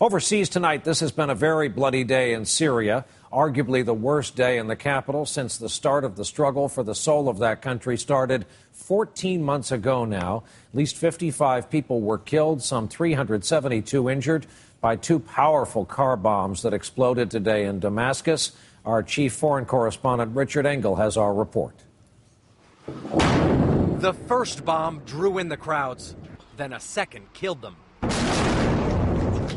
Overseas tonight, this has been a very bloody day in Syria, arguably the worst day in the capital since the start of the struggle for the soul of that country started 14 months ago now. At least 55 people were killed, some 372 injured by two powerful car bombs that exploded today in Damascus. Our chief foreign correspondent, Richard Engle, has our report. The first bomb drew in the crowds, then a second killed them.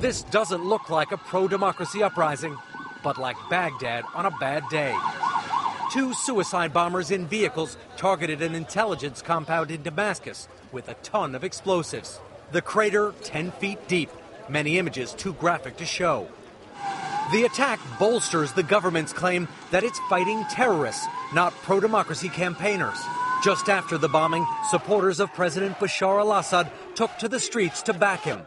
This doesn't look like a pro-democracy uprising, but like Baghdad on a bad day. Two suicide bombers in vehicles targeted an intelligence compound in Damascus with a ton of explosives. The crater 10 feet deep, many images too graphic to show. The attack bolsters the government's claim that it's fighting terrorists, not pro-democracy campaigners. Just after the bombing, supporters of President Bashar al-Assad took to the streets to back him.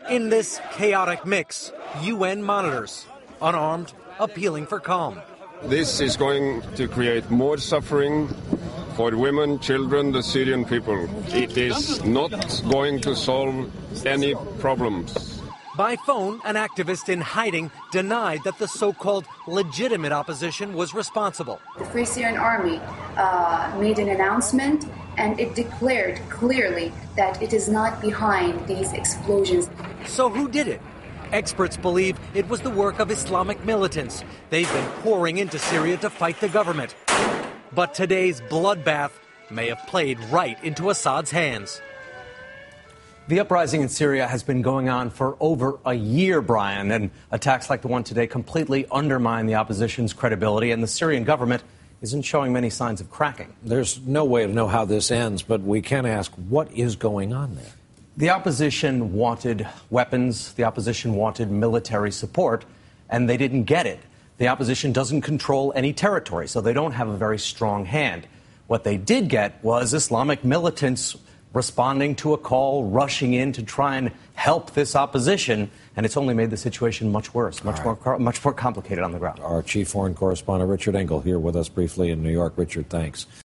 In this chaotic mix, UN monitors, unarmed, appealing for calm. This is going to create more suffering for women, children, the Syrian people. It is not going to solve any problems. By phone, an activist in hiding denied that the so-called legitimate opposition was responsible. The Free Syrian Army made an announcement, and it declared clearly that it is not behind these explosions. So who did it? Experts believe it was the work of Islamic militants. They've been pouring into Syria to fight the government. But today's bloodbath may have played right into Assad's hands. The uprising in Syria has been going on for over a year, Brian, and attacks like the one today completely undermine the opposition's credibility, and the Syrian government isn't showing many signs of cracking. There's no way to know how this ends, but we can ask, what is going on there? The opposition wanted weapons, the opposition wanted military support, and they didn't get it. The opposition doesn't control any territory, so they don't have a very strong hand. What they did get was Islamic militants responding to a call, rushing in to try and help this opposition, and it's only made the situation much worse, much more complicated on the ground. Our chief foreign correspondent, Richard Engle, here with us briefly in New York. Richard, thanks.